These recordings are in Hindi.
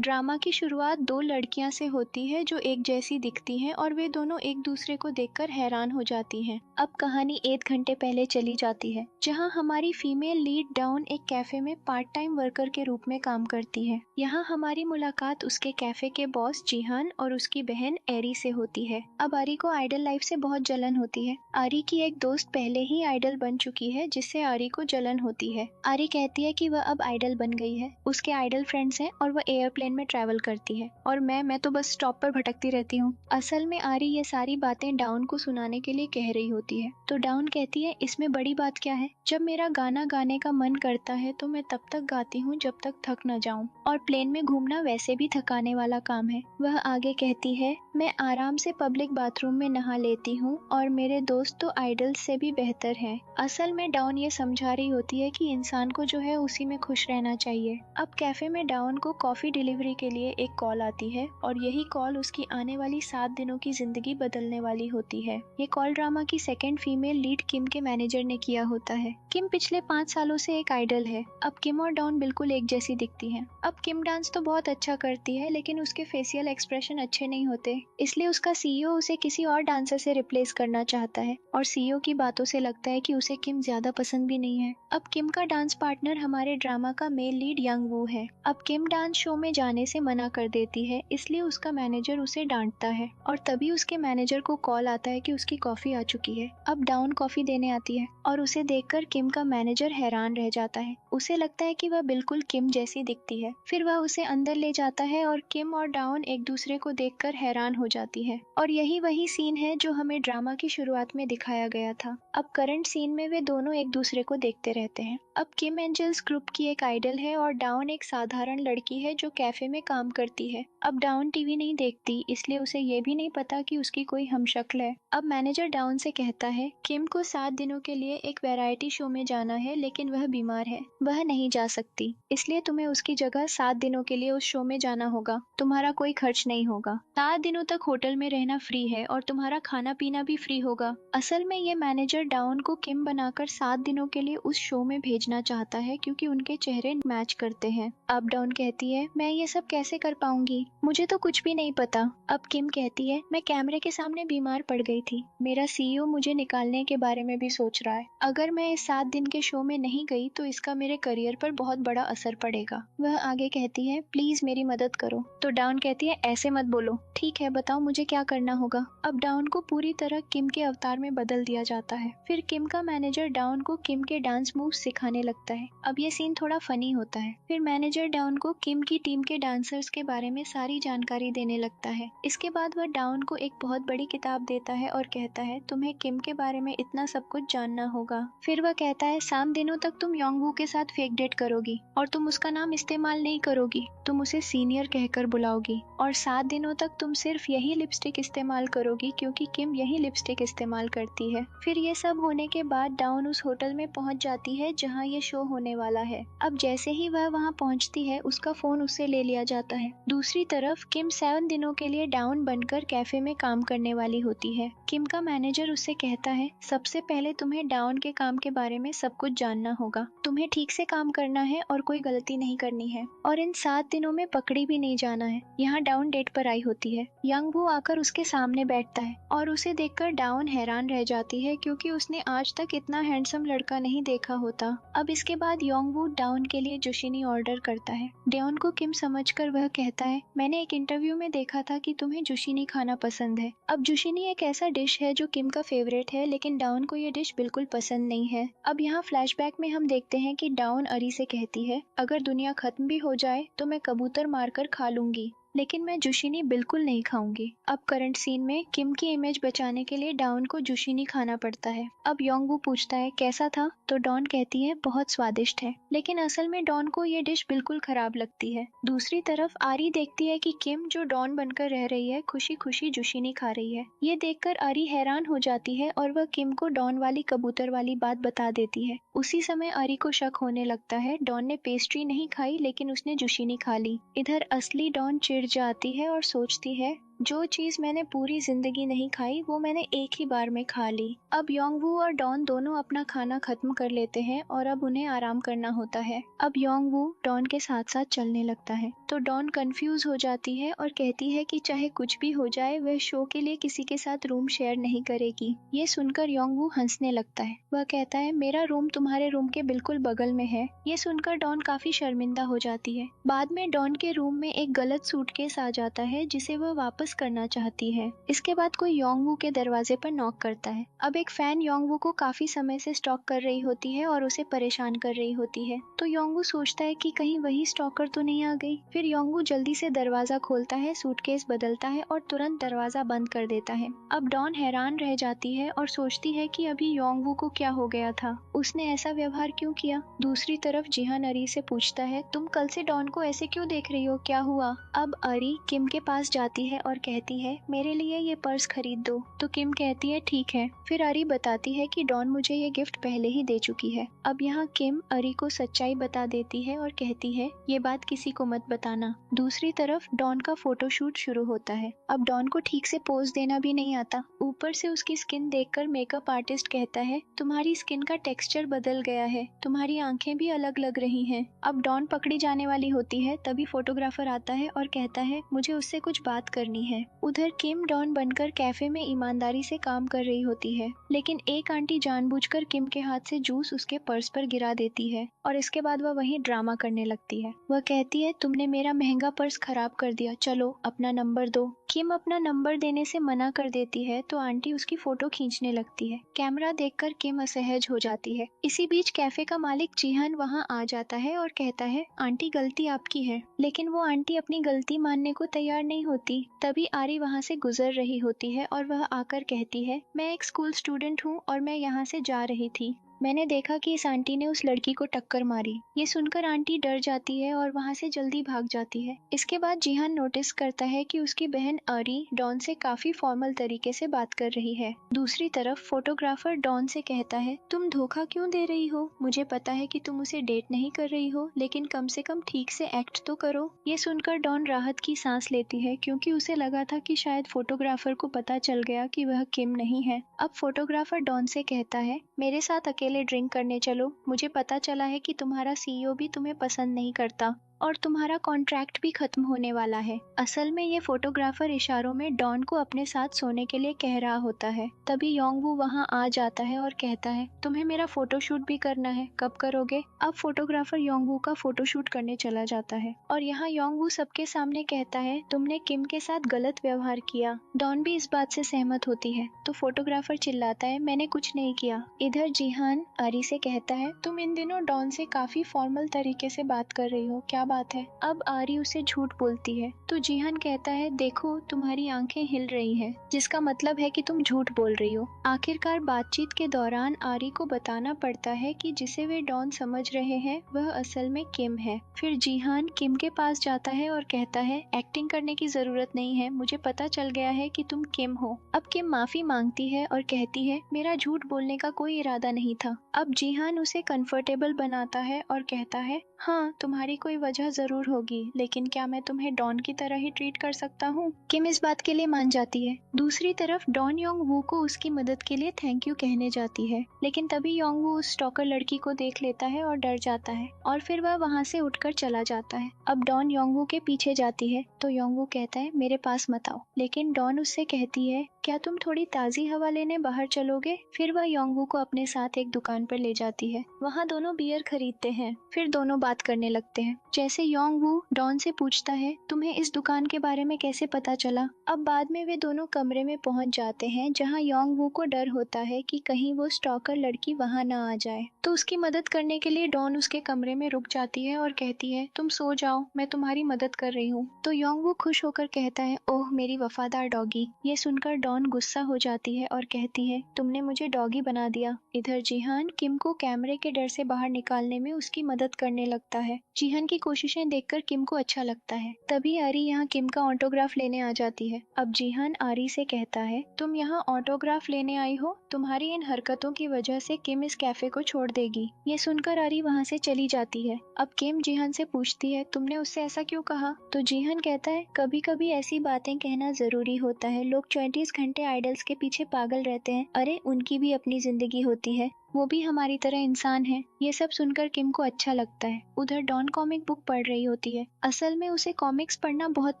ड्रामा की शुरुआत दो लड़कियां से होती है जो एक जैसी दिखती हैं और वे दोनों एक दूसरे को देखकर हैरान हो जाती हैं। अब कहानी 1 घंटे पहले चली जाती है, जहां हमारी फीमेल लीड डाउन एक कैफे में पार्ट टाइम वर्कर के रूप में काम करती है। यहाँ हमारी मुलाकात उसके कैफे के बॉस जिहान और उसकी बहन एरी से होती है। अब आरी को आइडल लाइफ से बहुत जलन होती है। आरी की एक दोस्त पहले ही आइडल बन चुकी है, जिससे आरी को जलन होती है। आरी कहती है कि वह अब आइडल बन गई है, उसके आइडल फ्रेंड्स हैं और वह एयरप्लेन में ट्रैवल करती है और मैं तो बस स्टॉप पर भटकती रहती हूँ। असल में आरी ये सारी बातें डाउन को सुनाने के लिए कह रही होती है, तो डाउन कहती है इसमें बड़ी बात क्या है, जब मेरा गाना गाने का मन करता है तो मैं तब तक गाती हूँ जब तक थक न जाऊं, और प्लेन में घूमना वैसे भी थकाने वाला काम है। वह आगे कहती है मैं आराम से पब्लिक बाथरूम में नहा लेती हूँ और मेरे दोस्त तो आइडल से भी बेहतर हैं। असल में डाउन ये समझा रही होती है कि इंसान को जो है उसी में खुश रहना चाहिए। अब कैफे में डाउन को कॉफी डिलीवरी के लिए एक कॉल आती है और यही कॉल उसकी आने वाली 7 दिनों की जिंदगी बदलने वाली होती है। ये कॉल ड्रामा की सेकंड फीमेल लीड किम के मैनेजर ने किया होता है। किम पिछले 5 सालों से एक आइडल है। अब किम और डाउन बिल्कुल एक जैसी दिखती हैं। अब किम डांस तो बहुत अच्छा करती है, लेकिन उसके फेशियल एक्सप्रेशन अच्छे नहीं होते, इसलिए उसका सीईओ उसे किसी और डांसर से रिप्लेस करना चाहता है और सीईओ की बातों से लगता है कि उसे किम ज्यादा पसंद भी नहीं है। अब किम का डांस पार्टनर हमारे ड्रामा का मेल लीड यंग वू है। अब किम डांस शो में जाने से मना कर देती है, इसलिए उसका मैनेजर उसे डांटता है और तभी उसके मैनेजर को कॉल आता है कि उसकी कॉफी आ चुकी है। अब डाउन कॉफी देने आती है और उसे देखकर किम का मैनेजर हैरान रह जाता है। उसे लगता है कि वह बिल्कुल किम जैसी दिखती है। फिर वह उसे अंदर ले जाता है और किम और डाउन एक दूसरे को देखकर हैरान हो जाती है। और यही वही सीन है जो हमें ड्रामा की शुरुआत में दिखाया गया था। अब करंट सीन में वे दोनों एक दूसरे को देखते रहते हैं। अब किम एंजल्स ग्रुप की एक आइडल है और डाउन एक साधारण लड़की है जो कैफे में काम करती है। अब डाउन टीवी नहीं देखती, इसलिए उसे ये भी नहीं पता कि उसकी कोई हमशक्ल है। अब मैनेजर डाउन से कहता है किम को 7 दिनों के लिए एक वैरायटी शो में जाना है, लेकिन वह बीमार है, वह नहीं जा सकती, इसलिए तुम्हें उसकी जगह 7 दिनों के लिए उस शो में जाना होगा। तुम्हारा कोई खर्च नहीं होगा, 7 दिनों तक होटल में रहना फ्री है और तुम्हारा खाना पीना भी फ्री होगा। असल में ये मैनेजर डाउन को किम बनाकर 7 दिनों के लिए उस शो में भेजना चाहता है, क्योंकि उनके चेहरे मैच करते हैं। अब डाउन कहती है मैं ये सब कैसे कर पाऊंगी, मुझे तो कुछ भी नहीं पता। अब किम कहती है मैं कैमरे के सामने बीमार पड़ गई थी, मेरा सीईओ मुझे निकालने के बारे में भी सोच रहा है। अगर मैं इस 7 दिन के शो में नहीं गई तो इसका मेरे करियर पर बहुत बड़ा असर पड़ेगा। वह आगे कहती है प्लीज मेरी मदद करो। तो डाउन कहती है ऐसे मत बोलो, ठीक है बताओ मुझे क्या करना होगा। अब डाउन को पूरी तरह किम के अवतार में बदल दिया जाता है। फिर किम का मैनेजर डाउन को किम के डांस मूव सिखाने लगता है। अब ये सीन थोड़ा फनी होता है। फिर मैनेजर डाउन को किम की टीम के डांसर्स के बारे में सारी जानकारी देने लगता है। इसके बाद वह डाउन को एक बहुत बड़ी किताब देता है और कहता है तुम्हें किम के बारे में इतना सब कुछ जानना होगा। फिर वह कहता है 7 दिनों तक तुम योंगवू के साथ फेक डेट करोगी और तुम उसका नाम इस्तेमाल नहीं करोगी, तुम उसे सीनियर कहकर बुलाओगी और 7 दिनों तक तुम सिर्फ यही लिपस्टिक इस्तेमाल करोगी क्योंकि किम यही लिपस्टिक इस्तेमाल करती है। फिर ये सब होने के बाद डाउन उस होटल में पहुंच जाती है जहां ये शो होने वाला है। अब जैसे ही वह वहां पहुंचती है उसका फोन उससे ले लिया जाता है। दूसरी तरफ किम 7 दिनों के लिए डाउन बनकर कैफे में काम करने वाली होती है। किम का मैनेजर उससे कहता है सबसे पहले तुम्हें डाउन के काम के बारे में सब कुछ जानना होगा, तुम्हें ठीक से काम करना है और कोई गलती नहीं करनी है और इन 7 दिनों में पकड़ी भी नहीं जाना है। यहाँ डाउन डेट पर आई होती है। यंग वू आकर उसके सामने बैठता है और उसे देखकर डाउन हैरान रह जाती है क्योंकि उसने आज तक इतना हैंडसम लड़का नहीं देखा होता। अब इसके बाद योंग वू डाउन के लिए जुशिनी ऑर्डर करता है। डाउन को किम समझकर वह कहता है मैंने एक इंटरव्यू में देखा था कि तुम्हें जुशिनी खाना पसंद है। अब जुशिनी एक ऐसा डिश है जो किम का फेवरेट है, लेकिन डाउन को ये डिश बिल्कुल पसंद नहीं है। अब यहाँ फ्लैशबैक में हम देखते हैं कि डाउन अरी से कहती है अगर दुनिया खत्म भी हो जाए तो मैं कबूतर मारकर खा लूंगी, लेकिन मैं जुशिनी बिल्कुल नहीं खाऊंगी। अब करंट सीन में किम की इमेज बचाने के लिए डाउन को जुशिनी खाना पड़ता है। अब योंगवू पूछता है कैसा था, तो डॉन कहती है बहुत स्वादिष्ट है, लेकिन असल में डॉन को ये डिश बिल्कुल खराब लगती है। दूसरी तरफ आरी देखती है कि किम जो डॉन बनकर रह रही है खुशी खुशी जुशिनी खा रही है। ये देखकर आरी हैरान हो जाती है और वह किम को डॉन वाली कबूतर वाली बात बता देती है। उसी समय आरी को शक होने लगता है डॉन ने पेस्ट्री नहीं खाई लेकिन उसने जुशिनी खा ली। इधर असली डॉन चिढ़ जाती है और सोचती है जो चीज मैंने पूरी जिंदगी नहीं खाई वो मैंने एक ही बार में खा ली। अब योंगवू और डॉन दोनों अपना खाना खत्म कर लेते हैं और अब उन्हें आराम करना होता है। अब योंगवू डॉन के साथ साथ चलने लगता है तो डॉन कंफ्यूज हो जाती है और कहती है कि चाहे कुछ भी हो जाए वह शो के लिए किसी के साथ रूम शेयर नहीं करेगी। ये सुनकर योंगवू हंसने लगता है। वह कहता है मेरा रूम तुम्हारे रूम के बिल्कुल बगल में है। ये सुनकर डॉन काफी शर्मिंदा हो जाती है। बाद में डॉन के रूम में एक गलत सूटकेस आ जाता है जिसे वह वापस करना चाहती है। इसके बाद कोई योंगवू के दरवाजे पर नॉक करता है। अब एक फैन योंगवू को काफी समय से स्टॉक कर रही होती है और उसे परेशान कर रही होती है। तो योंगवू सोचता है कि कहीं वही स्टॉकर तो नहीं आ गई। फिर योंगवू जल्दी से दरवाजा खोलता है, सूटकेस बदलता है और तुरंत दरवाजा बंद कर देता है। अब डॉन हैरान रह जाती है और सोचती है कि अभी योंगवू को क्या हो गया था, उसने ऐसा व्यवहार क्यों किया। दूसरी तरफ जिहान अरी से पूछता है तुम कल से डॉन को ऐसे क्यों देख रही हो, क्या हुआ। अब अरी किम के पास जाती है और कहती है मेरे लिए ये पर्स खरीद दो। तो किम कहती है ठीक है। फिर अरी बताती है कि डॉन मुझे ये गिफ्ट पहले ही दे चुकी है। अब यहाँ किम अरी को सच्चाई बता देती है और कहती है ये बात किसी को मत बताना। दूसरी तरफ डॉन का फोटोशूट शुरू होता है। अब डॉन को ठीक से पोज देना भी नहीं आता। ऊपर से उसकी स्किन देखकर मेकअप आर्टिस्ट कहता है तुम्हारी स्किन का टेक्सचर बदल गया है, तुम्हारी आंखें भी अलग लग रही हैं। अब डॉन पकड़ी जाने वाली होती है तभी फोटोग्राफर आता है और कहता है मुझे उससे कुछ बात करनी है। उधर किम डॉन बनकर कैफे में ईमानदारी से काम कर रही होती है, लेकिन एक आंटी जानबूझकर किम के हाथ से जूस उसके पर्स पर गिरा देती है और इसके बाद वह वहीं ड्रामा करने लगती है। वह कहती है तुमने मेरा महंगा पर्स खराब कर दिया, चलो अपना नंबर दो। किम अपना नंबर देने से मना कर देती है तो आंटी उसकी फोटो खींचने लगती है। कैमरा देखकर किम असहज हो जाती है। इसी बीच कैफे का मालिक जिहान वहां आ जाता है और कहता है आंटी गलती आपकी है, लेकिन वो आंटी अपनी गलती मानने को तैयार नहीं होती। तभी आरी वहां से गुजर रही होती है और वह आकर कहती है मैं एक स्कूल स्टूडेंट हूँ और मैं यहाँ से जा रही थी। मैंने देखा कि इस आंटी ने उस लड़की को टक्कर मारी। ये सुनकर आंटी डर जाती है और वहां से जल्दी भाग जाती है। इसके बाद जिहान नोटिस करता है कि उसकी बहन आरी डॉन से काफी फॉर्मल तरीके से बात कर रही है। दूसरी तरफ फोटोग्राफर डॉन से कहता है तुम धोखा क्यों दे रही हो, मुझे पता है कि तुम उसे डेट नहीं कर रही हो, लेकिन कम से कम ठीक से एक्ट तो करो। ये सुनकर डॉन राहत की सांस लेती है क्योंकि उसे लगा था कि शायद फोटोग्राफर को पता चल गया कि वह किम नहीं है। अब फोटोग्राफर डॉन से कहता है मेरे साथ अकेले ड्रिंक करने चलो, मुझे पता चला है कि तुम्हारा सीईओ भी तुम्हें पसंद नहीं करता और तुम्हारा कॉन्ट्रैक्ट भी खत्म होने वाला है। असल में ये फोटोग्राफर इशारों में डॉन को अपने साथ सोने के लिए कह रहा होता है। तभी योंगवू वहां आ जाता है और कहता है तुम्हें मेरा फोटोशूट भी करना है, कब करोगे। अब फोटोग्राफर योंगवू का फोटोशूट करने चला जाता है और यहाँ योंगवू सबके सामने कहता है तुमने किम के साथ गलत व्यवहार किया। डॉन भी इस बात से सहमत होती है तो फोटोग्राफर चिल्लाता है मैंने कुछ नहीं किया। इधर जिहान आरी से कहता है तुम इन दिनों डॉन से काफी फॉर्मल तरीके से बात कर रही हो, क्या बात है। अब आरी उसे झूठ बोलती है तो जिहान कहता है देखो तुम्हारी आंखें हिल रही हैं, जिसका मतलब है कि तुम झूठ बोल रही हो। आखिरकार बातचीत के दौरान आरी को बताना पड़ता है कि जिसे वे डॉन समझ रहे हैं वह असल में किम है। फिर जिहान किम के पास जाता है और कहता है एक्टिंग करने की जरूरत नहीं है, मुझे पता चल गया है कि तुम किम हो। अब किम माफी मांगती है और कहती है मेरा झूठ बोलने का कोई इरादा नहीं था। अब जिहान उसे कंफर्टेबल बनाता है और कहता है हाँ तुम्हारी कोई वजह जरूर होगी, लेकिन क्या मैं तुम्हें डॉन की तरह ही ट्रीट कर सकता हूँ। किम इस बात के लिए मान जाती है। दूसरी तरफ डॉन योंगवू को उसकी मदद के लिए थैंक यू कहने जाती है, लेकिन तभी योंगवू उस स्टॉकर लड़की को देख लेता है और डर जाता है और फिर वह वहाँ से उठकर चला जाता है। अब डॉन योंगवू के पीछे जाती है तो योंगवू कहता है मेरे पास मत आओ, लेकिन डॉन उससे कहती है क्या तुम थोड़ी ताजी हवा लेने बाहर चलोगे। फिर वह योंगवू को अपने साथ एक दुकान पर ले जाती है। वहाँ दोनों बियर खरीदते हैं। फिर दोनों बात करने लगते हैं। जैसे योंगवू डॉन से पूछता है तुम्हें इस दुकान के बारे में कैसे पता चला। अब बाद में वे दोनों कमरे में पहुंच जाते हैं जहां योंगवू को डर होता है कि कहीं वो स्टॉकर लड़की वहां ना आ जाए, तो उसकी मदद करने के लिए डॉन उसके कमरे में रुक जाती है और कहती है तुम सो जाओ, मैं तुम्हारी मदद कर रही हूँ। तो योंगवू खुश होकर कहता है ओह मेरी वफादार डॉगी। ये सुनकर डॉन गुस्सा हो जाती है और कहती है तुमने मुझे डॉगी बना दिया। इधर जिहान किम को कैमरे के डर से बाहर निकालने में उसकी मदद करने लगता है। जिहान की कोशिशें देखकर किम को अच्छा लगता है। तभी आरी यहाँ किम का ऑटोग्राफ लेने आ जाती है। अब जिहान आरी से कहता है तुम यहाँ ऑटोग्राफ लेने आई हो, तुम्हारी इन हरकतों की वजह से किम इस कैफे को छोड़ देगी। ये सुनकर आरी वहाँ से चली जाती है। अब किम जिहान से पूछती है तुमने उससे ऐसा क्यों कहा? तो जिहान कहता है कभी कभी ऐसी बातें कहना जरूरी होता है। लोग 24 घंटे आइडल्स के पीछे पागल रहते हैं, अरे उनकी भी अपनी जिंदगी होती है, वो भी हमारी तरह इंसान है। ये सब सुनकर किम को अच्छा लगता है। उधर डॉन कॉमिक बुक पढ़ रही होती है। असल में उसे कॉमिक्स पढ़ना बहुत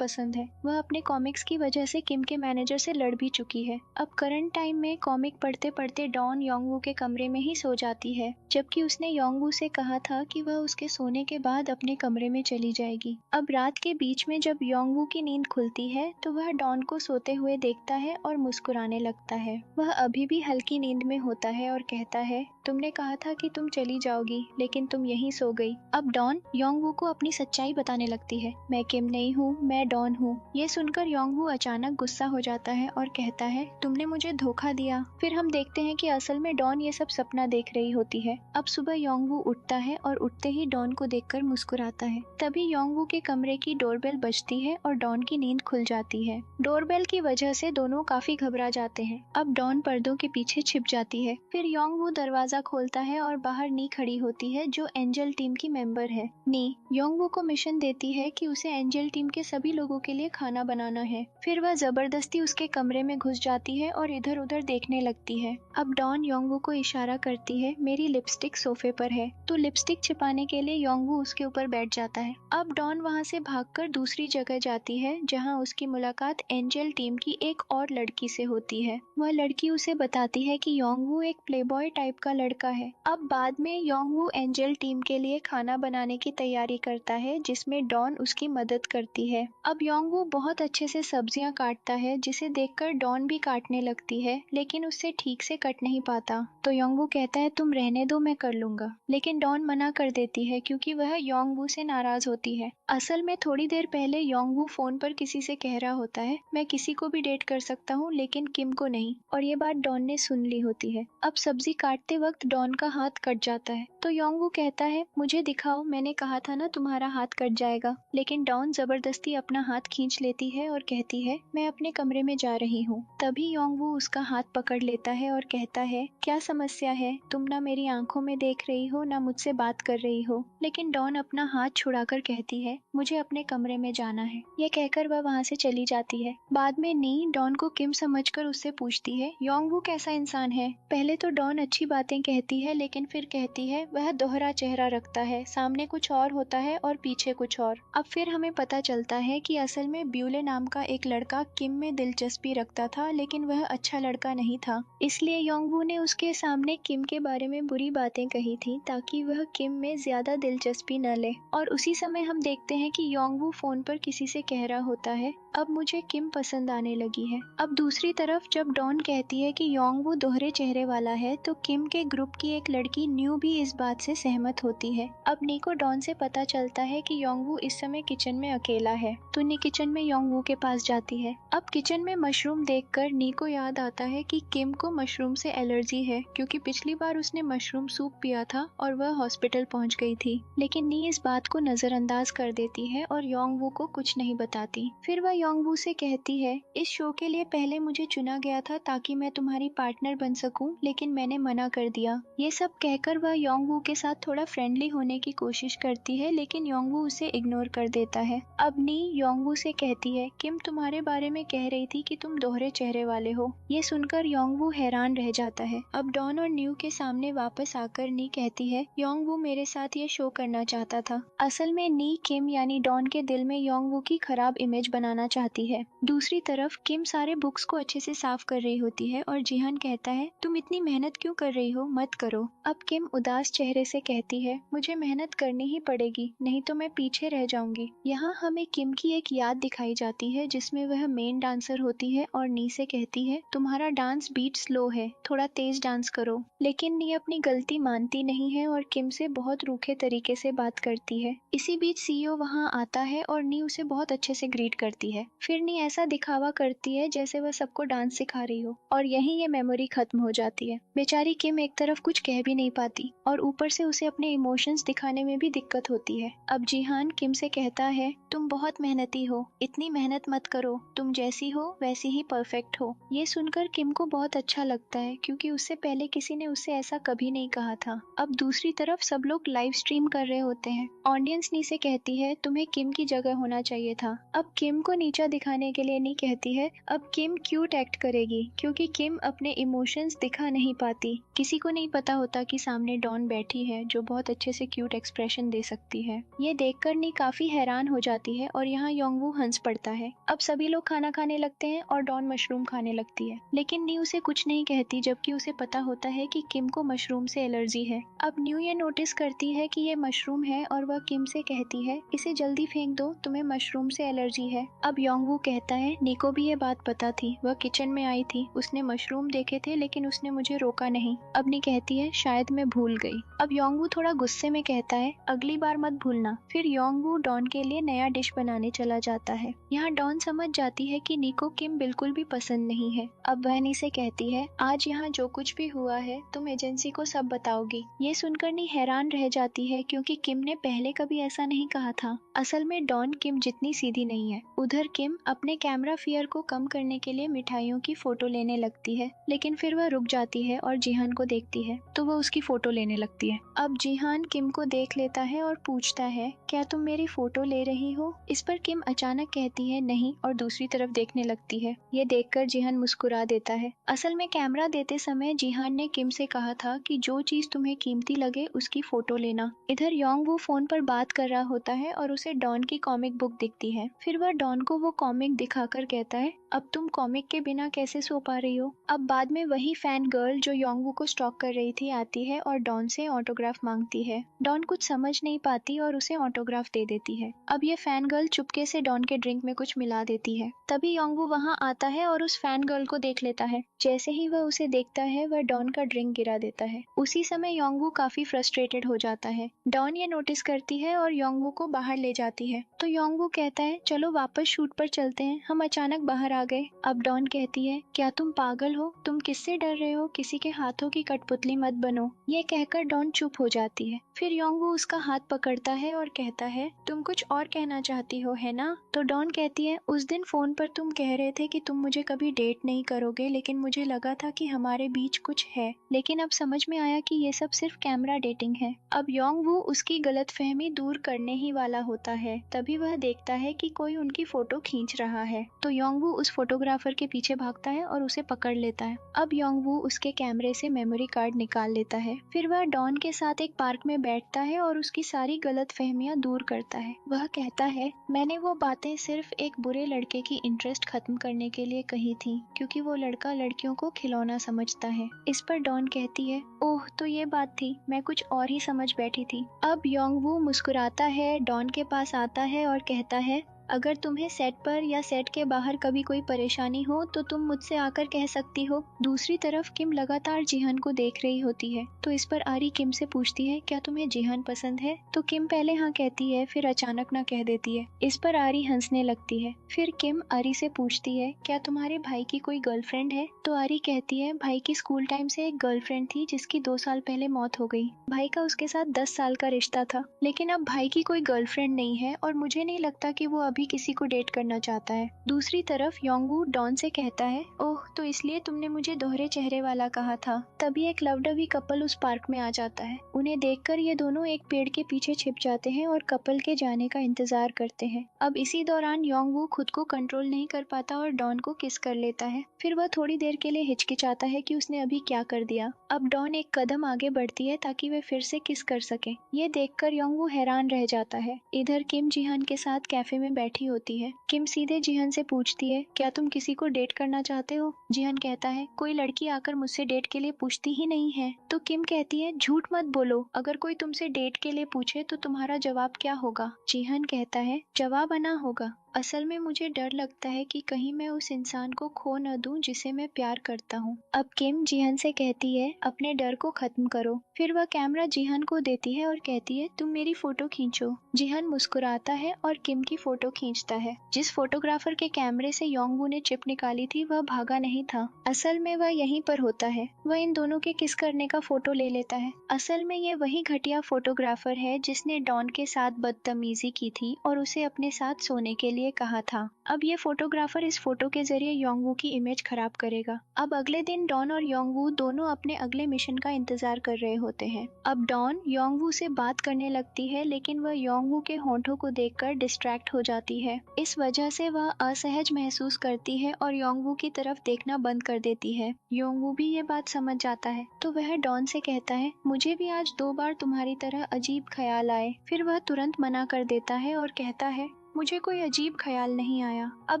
पसंद है। वह अपने कॉमिक्स की वजह से किम के मैनेजर से लड़ भी चुकी है। अब करंट टाइम में कॉमिक पढ़ते पढ़ते डॉन योंगवू के कमरे में ही सो जाती है, जबकि उसने योंगवू से कहा था कि वह उसके सोने के बाद अपने कमरे में चली जाएगी। अब रात के बीच में जब योंगवू की नींद खुलती है तो वह डॉन को सोते हुए देखता है और मुस्कुराने लगता है। वह अभी भी हल्की नींद में होता है और कहता है तुमने कहा था कि तुम चली जाओगी, लेकिन तुम यहीं सो गई। अब डॉन योंगवू को अपनी सच्चाई बताने लगती है, मैं किम नहीं हूँ, मैं डॉन हूँ। ये सुनकर योंगवू अचानक गुस्सा हो जाता है और कहता है तुमने मुझे धोखा दिया। फिर हम देखते हैं कि असल में डॉन ये सब सपना देख रही होती है। अब सुबह योंगवू उठता है और उठते ही डॉन को देखकर मुस्कुराता है। तभी योंगवू के कमरे की डोरबेल बजती है और डॉन की नींद खुल जाती है। डोरबेल की वजह से दोनों काफी घबरा जाते हैं। अब डॉन पर्दों के पीछे छिप जाती है। फिर योंगवू दरवाजा खोलता है और बाहर नी खड़ी होती है जो एंजल टीम की मेंबर है। नी योंगवू को मिशन देती है कि उसे एंजल टीम के सभी लोगों के लिए खाना बनाना है। फिर वह जबरदस्ती उसके कमरे में घुस जाती है और इधर उधर देखने लगती है। अब डॉन योंगवू को इशारा करती है मेरी लिपस्टिक सोफे पर है, तो लिपस्टिक छिपाने के लिए योंगवू उसके ऊपर बैठ जाता है। अब डॉन वहाँ से भागकर दूसरी जगह जाती है जहाँ उसकी मुलाकात एंजल टीम की एक और लड़की से होती है। वह लड़की उसे बताती है कि योंगवू एक प्लेबॉय टाइप का लड़का है। अब बाद में योंगवू एंजल टीम के लिए खाना बनाने की तैयारी करता है जिसमें डॉन उसकी मदद करती है। अब योंगवू बहुत अच्छे से सब्जियां काटता है जिसे देखकर डॉन भी काटने लगती है, लेकिन उससे ठीक से कट नहीं पाता। तो योंगवू कहता है तुम रहने दो, मैं कर लूंगा, लेकिन डॉन मना कर देती है क्योंकि वह योंगवू से नाराज होती है। असल में थोड़ी देर पहले योंगवू फोन पर किसी से कह रहा होता है मैं किसी को भी डेट कर सकता हूँ लेकिन किम को नहीं, और ये बात डॉन ने सुन ली होती है। अब सब्जी काटते वक्त डॉन का हाथ कट जाता है तो योंगवू कहता है मुझे दिखाओ, मैंने कहा था ना तुम्हारा हाथ कट जाएगा, लेकिन डॉन जबरदस्ती अपना हाथ खींच लेती है और कहती है मैं अपने कमरे में जा रही हूँ। तभी योंगवू उसका हाथ पकड़ लेता है और कहता है क्या समस्या है, तुम ना मेरी आंखों में देख रही हो ना मुझसे बात कर रही हो। लेकिन डॉन अपना हाथ छुड़ाकर कहती है मुझे अपने कमरे में जाना है। यह कहकर वह वहाँ से चली जाती है। बाद में नी डॉन को किम समझकर उससे पूछती है योंगवू कैसा इंसान है। पहले तो डॉन अच्छी बातें कहती है लेकिन फिर कहती है वह दोहरा चेहरा रखता है, सामने कुछ और होता है और पीछे कुछ और। अब फिर हमें पता चलता है कि असल में ब्यूले नाम का एक लड़का किम में दिलचस्पी रखता था, लेकिन वह अच्छा लड़का नहीं था, इसलिए योंगवू ने उसके सामने किम के बारे में बुरी बातें कही थी ताकि वह किम में ज्यादा दिलचस्पी न ले। और उसी समय हम देखते हैं कि योंगवू फोन पर किसी से कह रहा होता है अब मुझे किम पसंद आने लगी है। अब दूसरी तरफ जब डॉन कहती है कि योंगवू दोहरे चेहरे वाला है तो किम के ग्रुप की एक लड़की न्यू भी इस बात से सहमत होती है। अब नी को डॉन से पता चलता है कि योंगवू इस समय किचन में अकेला है, तो नी किचन में योंगवू के पास जाती है। अब किचन में मशरूम देखकर नी को याद आता है कि किम को मशरूम से एलर्जी है क्योंकि पिछली बार उसने मशरूम सूप पिया था और वह हॉस्पिटल पहुंच गई थी। लेकिन नी इस बात को नजरअंदाज कर देती है और योंगवू को कुछ नहीं बताती। फिर वह योंगवू से कहती है इस शो के लिए पहले मुझे चुना गया था ताकि मैं तुम्हारी पार्टनर बन सकूं, लेकिन मैंने मना कर दिया। ये सब कहकर वह योंगवू के साथ थोड़ा फ्रेंडली होने की कोशिश करती है, लेकिन योंगवू उसे इग्नोर कर देता है। अब नी योंगवू से कहती है किम तुम्हारे बारे में कह रही थी कि तुम दोहरे चेहरे वाले हो। ये सुनकर योंगवू हैरान रह जाता है। अब डॉन और न्यू के सामने वापस आकर नी कहती है योंगवू मेरे साथ ये शो करना चाहता था। असल में नी किम यानी डॉन के दिल में योंगवू की खराब इमेज बनाना चाहती है। दूसरी तरफ किम सारे बुक्स को अच्छे से साफ कर रही होती है और जिहान कहता है तुम इतनी मेहनत क्यों कर रही हो, मत करो। अब किम उदास चेहरे से कहती है, मुझे मेहनत करनी ही पड़ेगी, नहीं तो मैं पीछे रह जाऊंगी। यहाँ हमें किम की एक याद दिखाई जाती है जिसमें वह मेन डांसर होती है और नी से कहती है, तुम्हारा डांस बीट स्लो है, थोड़ा तेज डांस करो। लेकिन नी अपनी गलती मानती नहीं है और किम से बहुत रूखे तरीके से बात करती है। इसी बीच सीईओ वहाँ आता है और नी उसे बहुत अच्छे से ग्रीट करती है। फिर नी ऐसा दिखावा करती है जैसे वह सबको डांस सिखा रही हो और यहीं ये मेमोरी खत्म हो जाती है। बेचारी किम एक तरफ कुछ कह भी नहीं पाती और ऊपर से उसे अपने इमोशंस दिखाने में भी दिक्कत होती है। अब जिहान किम से कहता है, तुम बहुत मेहनती हो, इतनी मेहनत मत करो, तुम जैसी हो वैसी ही परफेक्ट हो। ये सुनकर किम को बहुत अच्छा लगता है क्योंकि उससे पहले किसी ने उससे ऐसा कभी नहीं कहा था। अब दूसरी तरफ सब लोग लाइव स्ट्रीम कर रहे होते हैं। ऑडियंस नी से कहती है, तुम्हें किम की जगह होना चाहिए था। अब किम को नीचा दिखाने के लिए नी कहती है, अब किम क्यूट एक्ट करेगी क्योंकि किम अपने इमोशंस दिखा नहीं पाती। किसी को नहीं पता होता कि सामने डॉन बैठी है जो बहुत अच्छे से क्यूट एक्सप्रेशन दे सकती है। ये देखकर नी काफी हैरान हो जाती है और यहाँ योंगवू हंस पड़ता है। अब सभी लोग खाना खाने लगते हैं और डॉन मशरूम खाने लगती है, लेकिन नी उसे कुछ नहीं कहती जबकि उसे पता होता है कि किम को मशरूम से एलर्जी है। अब न्यू ये नोटिस करती है कि ये मशरूम है और वह किम से कहती है, इसे जल्दी फेंक दो, तुम्हें मशरूम से एलर्जी है। अब योंगवू कहता है, नी को भी ये बात पता थी, वह किचन में आई थी, उसने मशरूम देखे थे लेकिन उसने मुझे रोका नहीं। अब नी कहती है, शायद मैं भूल गई। अब योंगवू थोड़ा गुस्से में कहता है, अगली बार मत भूलना। फिर योंगवू डॉन के लिए नया डिश बनाने चला जाता है। यहाँ डॉन समझ जाती है कि नी को किम बिल्कुल भी पसंद नहीं है। अब वह नी से कहती है, आज यहाँ जो कुछ भी हुआ है तुम एजेंसी को सब बताओगी। ये सुनकर नी हैरान रह जाती है क्योंकि किम ने पहले कभी ऐसा नहीं कहा था। असल में डॉन किम जितनी सीधी नहीं है। उधर किम अपने कैमरा फियर को कम करने के लिए मिठाइयों की फोटो लेने लगती है, लेकिन फिर वह रुक जाती है और जिहान को देखती है तो वह उसकी फोटो लेने लगती है। अब जिहान किम को देख लेता है और पूछता है, क्या तुम मेरी फोटो ले रही हो? इस पर किम अचानक कहती है नहीं और दूसरी तरफ देखने लगती है। ये देखकर जिहान मुस्कुरा देता है। असल में कैमरा देते समय जिहान ने किम से कहा था कि जो चीज तुम्हें कीमती लगे उसकी फोटो लेना। इधर योंगवू फोन पर बात कर रहा होता है और उसे डॉन की कॉमिक बुक दिखती है। फिर वह डॉन को वो कॉमिक दिखाकर कहता है, अब तुम कॉमिक के बिना कैसे सो पा रही हो? अब बाद में वही फैन गर्ल जो योंगवू को स्टॉक कर रही थी आती है और डॉन से ऑटोग्राफ मांगती है। डॉन कुछ समझ नहीं पाती और उसे ऑटोग्राफ दे देती है। अब ये फैन गर्ल चुपके से डॉन के ड्रिंक में कुछ मिला देती है। तभी योंगवू वहाँ आता है और उस फैन गर्ल को देख लेता है। जैसे ही वह उसे देखता है वह डॉन का ड्रिंक गिरा देता है। उसी समय योंगवू काफी फ्रस्ट्रेटेड हो जाता है। डॉन ये नोटिस करती है और योंगवू को बाहर ले जाती है। तो योंगवू कहता है, चलो वापस शूट पर चलते हैं, हम अचानक बाहर आ गए। अब डॉन कहती है, क्या तुम पागल हो? तुम किससे डर रहे हो? किसी के हाथों की कठपुतली मत बनो। ये कहकर डॉन चुप हो जाती है। फिर योंगवू उसका हाथ पकड़ता है और कहता है, तुम कुछ और कहना चाहती हो है ना? तो डॉन कहती है, उस दिन फोन पर तुम कह रहे थे कि तुम मुझे कभी डेट नहीं करोगे, लेकिन मुझे लगा था कि हमारे बीच कुछ है, लेकिन अब समझ में आया कि ये सब सिर्फ कैमरा डेटिंग है। अब योंगवू उसकी गलतफहमी दूर करने ही वाला होता है, तभी वह देखता है कि कोई उनकी फोटो खींच रहा है। तो योंगवू उस फोटोग्राफर के पीछे भागता है और उसे पकड़ लेता है। अब योंगवू उसके कैमरे से मेमोरी कार्ड निकाल लेता है। फिर वह डॉन के साथ एक पार्क में बैठता है और उसकी सारी गलतफहमियां दूर करता है। वह कहता है, मैंने वो बातें सिर्फ एक बुरे लड़के की इंटरेस्ट खत्म करने के लिए कही थी, क्योंकि वो लड़का लड़कियों को खिलौना समझता है। इस पर डॉन कहती है, ओह तो ये बात थी, मैं कुछ और ही समझ बैठी थी। अब योंगवू मुस्कुराता है, डॉन के पास आता है और कहता है, अगर तुम्हें सेट पर या सेट के बाहर कभी कोई परेशानी हो तो तुम मुझसे आकर कह सकती हो। दूसरी तरफ किम लगातार जिहान को देख रही होती है। तो इस पर आरी किम से पूछती है, क्या तुम्हें जिहान पसंद है? तो किम पहले हाँ कहती है, फिर अचानक ना कह देती है। इस पर आरी हंसने लगती है। फिर किम आरी से पूछती है, क्या तुम्हारे भाई की कोई गर्लफ्रेंड है? तो आरी कहती है, भाई की स्कूल टाइम से एक गर्लफ्रेंड थी जिसकी 2 साल पहले मौत हो गई। भाई का उसके साथ 10 साल का रिश्ता था, लेकिन अब भाई की कोई गर्लफ्रेंड नहीं है और मुझे नहीं लगता कि वो भी किसी को डेट करना चाहता है। दूसरी तरफ योंगवू डॉन से कहता है, ओह तो इसलिए तुमने मुझे दोहरे चेहरे वाला कहा था। तभी एक लवडवी कपल उस पार्क में आ जाता है। उन्हें देखकर ये दोनों एक पेड़ के पीछे छिप जाते हैं और कपल के जाने का इंतजार करते हैं। अब इसी दौरान योंगवू खुद को कंट्रोल नहीं कर पाता और डॉन को किस कर लेता है। फिर वह थोड़ी देर के लिए हिचकिचाता है कि उसने अभी क्या कर दिया। अब डॉन एक कदम आगे बढ़ती है ताकि वे फिर से किस कर सके। ये देखकर योंगवू हैरान रह जाता है। इधर किम जिहान के साथ कैफे में बैठी होती है। किम सीधे जिहन से पूछती है, क्या तुम किसी को डेट करना चाहते हो? जिहन कहता है, कोई लड़की आकर मुझसे डेट के लिए पूछती ही नहीं है। तो किम कहती है, झूठ मत बोलो, अगर कोई तुमसे डेट के लिए पूछे तो तुम्हारा जवाब क्या होगा? जिहन कहता है, जवाब आना होगा। असल में मुझे डर लगता है कि कहीं मैं उस इंसान को खो न दूं जिसे मैं प्यार करता हूं। अब किम जिहन से कहती है, अपने डर को खत्म करो। फिर वह कैमरा जिहन को देती है और कहती है, तुम मेरी फोटो खींचो। जिहन मुस्कुराता है और किम की फोटो खींचता है। जिस फोटोग्राफर के कैमरे से योंगवू ने चिप निकाली थी वह भागा नहीं था। असल में वह यहीं पर होता है। वह इन दोनों के किस करने का फोटो ले लेता है। असल में ये वही घटिया फोटोग्राफर है जिसने डॉन के साथ बदतमीजी की थी और उसे अपने साथ सोने के लिए कहा था। अब ये फोटोग्राफर इस फोटो के जरिए योंगवू की इमेज खराब करेगा। अब अगले दिन डॉन और योंगवू दोनों अपने अगले मिशन का इंतजार कर रहे होते हैं। अब डॉन योंगवू से बात करने लगती है, लेकिन वह योंगवू के होंठों को देखकर डिस्ट्रैक्ट हो जाती है। इस वजह से वह असहज महसूस करती है और योंगवू की तरफ देखना बंद कर देती है। योंगवू भी ये बात समझ जाता है, तो वह डॉन से कहता है, मुझे भी आज 2 बार तुम्हारी तरह अजीब ख्याल आए। फिर वह तुरंत मना कर देता है और कहता है, मुझे कोई अजीब ख्याल नहीं आया। अब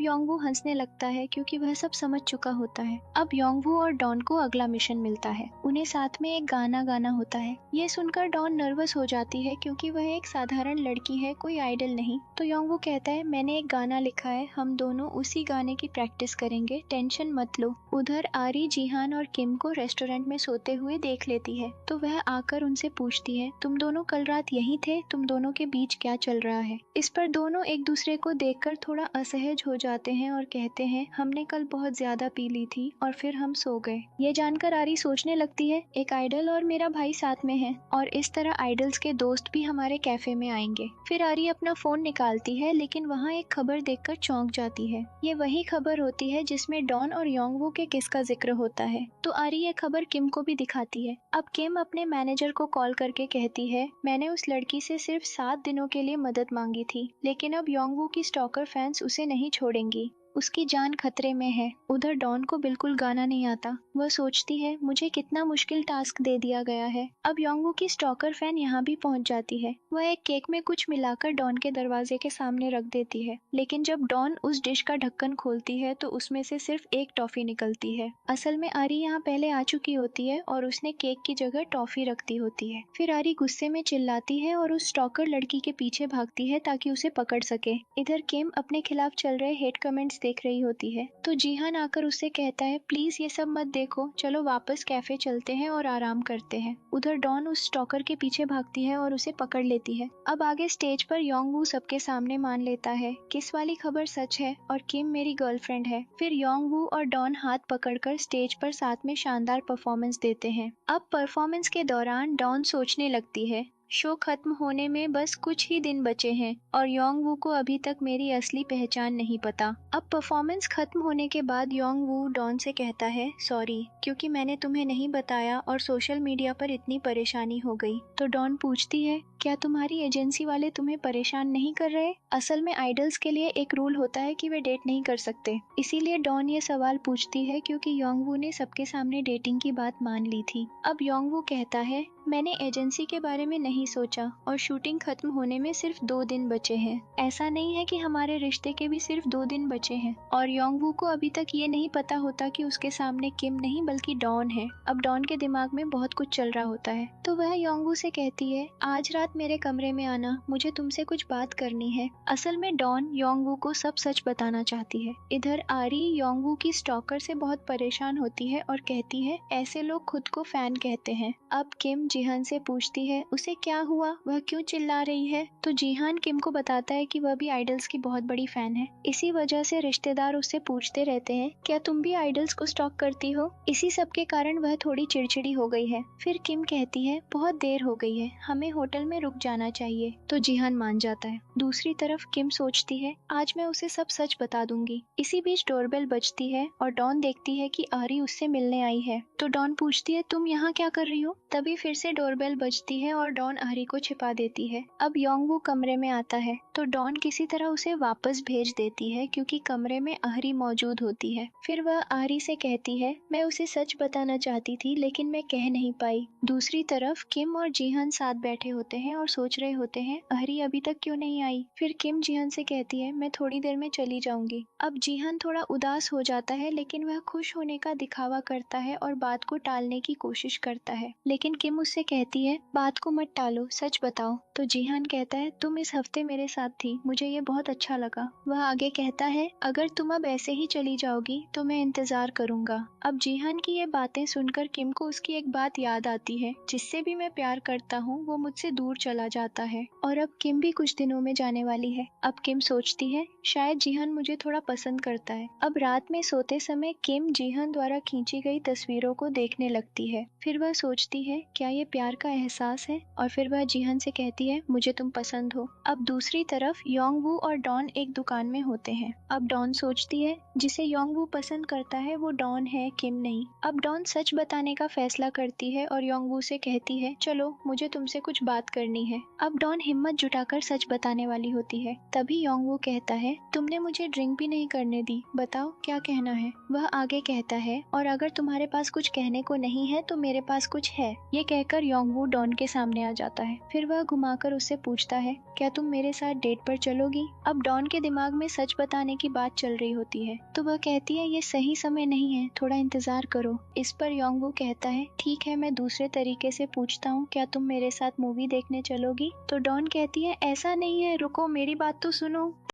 योंगवू हंसने लगता है क्योंकि वह सब समझ चुका होता है। अब योंगवू और डॉन को अगला मिशन मिलता है। उन्हें साथ में एक गाना गाना होता है। ये सुनकर डॉन नर्वस हो जाती है क्योंकि वह एक साधारण लड़की है, कोई आइडल नहीं। तो योंगवू कहता है, मैंने एक गाना लिखा है, हम दोनों उसी गाने की प्रैक्टिस करेंगे, टेंशन मत लो। उधर आरी जिहान और किम को रेस्टोरेंट में सोते हुए देख लेती है, तो वह आकर उनसे पूछती है, तुम दोनों कल रात यहीं थे? तुम दोनों के बीच क्या चल रहा है? इस पर दोनों एक दूसरे को देखकर थोड़ा असहज हो जाते हैं और कहते हैं, हमने कल बहुत ज्यादा पी ली थी और फिर हम सो गए। ये जानकर आरी सोचने लगती है, एक आइडल और मेरा भाई साथ में है और इस तरह आइडल्स के दोस्त भी हमारे कैफे में आएंगे। फिर आरी अपना फोन निकालती है, लेकिन वहाँ एक खबर देखकर चौंक जाती है। ये वही खबर होती है जिसमें डॉन और योंगवू के किस का जिक्र होता है। तो आरी ये खबर किम को भी दिखाती है। अब किम अपने मैनेजर को कॉल करके कहती है, मैंने उस लड़की से सिर्फ 7 दिनों के लिए मदद मांगी थी, लेकिन अब योंगवू की स्टॉकर फैंस उसे नहीं छोड़ेंगी, उसकी जान खतरे में है। उधर डॉन को बिल्कुल गाना नहीं आता। वह सोचती है, मुझे कितना मुश्किल टास्क दे दिया गया है। अब योंगवू की स्टॉकर फैन यहाँ भी पहुँच जाती है। वह एक केक में कुछ मिलाकर डॉन के दरवाजे के सामने रख देती है, लेकिन जब डॉन उस डिश का ढक्कन खोलती है तो उसमें से सिर्फ एक टॉफी निकलती है। असल में आरी यहाँ पहले आ चुकी होती है और उसने केक की जगह टॉफी रख दी होती है। फिर आरी गुस्से में चिल्लाती है और उस स्टॉकर लड़की के पीछे भागती है ताकि उसे पकड़ सके। इधर किम अपने खिलाफ चल रहे हेट कमेंट्स देख रही होती है, तो जिहान आकर उससे कहता है, प्लीज ये सब मत देखो, चलो वापस कैफे चलते हैं और आराम करते हैं। उधर डॉन उस स्टॉकर के पीछे भागती है और उसे पकड़ लेती है। अब आगे स्टेज पर योंगवू सबके सामने मान लेता है, किस वाली खबर सच है और किम मेरी गर्लफ्रेंड है। फिर योंगवू और डॉन हाथ पकड़कर स्टेज पर साथ में शानदार परफॉर्मेंस देते हैं। अब परफॉर्मेंस के दौरान डॉन सोचने लगती है, शो खत्म होने में बस कुछ ही दिन बचे हैं और योंगवू को अभी तक मेरी असली पहचान नहीं पता। अब परफॉर्मेंस खत्म होने के बाद योंगवू डॉन से कहता है, सॉरी क्योंकि मैंने तुम्हें नहीं बताया और सोशल मीडिया पर इतनी परेशानी हो गई। तो डॉन पूछती है, क्या तुम्हारी एजेंसी वाले तुम्हें परेशान नहीं कर रहे? असल में आइडल्स के लिए एक रूल होता है कि वे डेट नहीं कर सकते, इसीलिए डॉन ये सवाल पूछती है क्योंकि योंगवू ने सबके सामने डेटिंग की बात मान ली थी। अब योंगवू कहता है, मैंने एजेंसी के बारे में नहीं सोचा और शूटिंग खत्म होने में सिर्फ 2 दिन बचे हैं। ऐसा नहीं है कि हमारे रिश्ते के भी सिर्फ 2 दिन बचे हैं। और योंगवू को अभी तक ये नहीं पता होता कि उसके सामने किम नहीं बल्कि डॉन है। अब डॉन के दिमाग में बहुत कुछ चल रहा होता है, तो वह योंगवू से कहती है, आज रात मेरे कमरे में आना, मुझे तुमसे कुछ बात करनी है। असल में डॉन योंगवू को सब सच बताना चाहती है। इधर आरी योंगवू की स्टॉकर से बहुत परेशान होती है और कहती है, ऐसे लोग खुद को फैन कहते हैं। अब किम जिहान से पूछती है, उसे क्या हुआ, वह क्यों चिल्ला रही है? तो जिहान किम को बताता है कि वह भी आइडल्स की बहुत बड़ी फैन है। इसी वजह से रिश्तेदार उससे पूछते रहते हैं, क्या तुम भी आइडल्स को स्टॉक करती हो? इसी सब के कारण वह थोड़ी चिड़चिड़ी हो गई है। फिर किम कहती है, बहुत देर हो गई है, हमें होटल में रुक जाना चाहिए। तो जिहान मान जाता है। दूसरी तरफ किम सोचती है, आज मैं उसे सब सच बता दूंगी। इसी बीच डोरबेल बजती है और डॉन देखती है कि आरी उससे मिलने आई है। तो डॉन पूछती है, तुम यहाँ क्या कर रही हो? तभी फिर से डोरबेल बजती है और डॉन आरी को छिपा देती है। अब योंगवू कमरे में आता है तो डॉन किसी तरह उसे वापस भेज देती है क्योंकि कमरे में आरी मौजूद होती है। फिर वह आरी से कहती है, मैं उसे सच बताना चाहती थी लेकिन मैं कह नहीं पाई। दूसरी तरफ किम और जिहान साथ बैठे होते हैं हैं और सोच रहे होते हैं अहरी अभी तक क्यों नहीं आई। फिर किम जिहन से कहती है मैं थोड़ी देर में चली जाऊंगी। अब जिहन थोड़ा उदास हो जाता है लेकिन वह खुश होने का दिखावा करता है और बात को टालने की कोशिश करता है, लेकिन किम उससे कहती है बात को मत टालो, सच बताओ। तो जिहान कहता है तुम इस हफ्ते मेरे साथ थी, मुझे ये बहुत अच्छा लगा। वह आगे कहता है अगर तुम अब ऐसे ही चली जाओगी तो मैं इंतजार करूंगा। अब जिहान की ये बातें सुनकर किम को उसकी एक बात याद आती है, जिससे भी मैं प्यार करता हूँ वो मुझसे दूर चला जाता है और अब किम भी कुछ दिनों में जाने वाली है। अब किम सोचती है शायद जिहान मुझे थोड़ा पसंद करता है। अब रात में सोते समय किम जिहान द्वारा खींची गई तस्वीरों को देखने लगती है। फिर वह सोचती है क्या ये प्यार का एहसास है, और फिर वह जिहान से कहती है मुझे तुम पसंद हो। अब दूसरी तरफ योंगवू और डॉन एक दुकान में होते हैं। अब डॉन सोचती है जिसे योंगवू पसंद करता है वो डॉन है, किम नहीं। अब डॉन सच बताने का फैसला करती है और योंगवू से कहती है चलो मुझे तुमसे कुछ बात करनी है। अब डॉन हिम्मत जुटाकर सच बताने वाली होती है। तभी योंगवू कहता है तुमने मुझे ड्रिंक भी नहीं करने दी, बताओ क्या कहना है। वह आगे कहता है और अगर तुम्हारे पास कुछ कहने को नहीं है तो मेरे पास कुछ है। ये कहकर योंगवू डॉन के सामने आ जाता है। फिर वह घुमाकर उससे पूछता है क्या तुम मेरे साथ डेट पर चलोगी। अब डॉन के दिमाग में सच बताने की बात चल रही होती है, तो वह कहती है ये सही समय नहीं है, थोड़ा इंतजार करो। इस पर योंगवू कहता है ठीक है मैं दूसरे तरीके से पूछता हूँ, क्या तुम मेरे साथ मूवी देखने चलोगी। तो डॉन कहती है ऐसा नहीं है, रुको मेरी बात तो सुनो।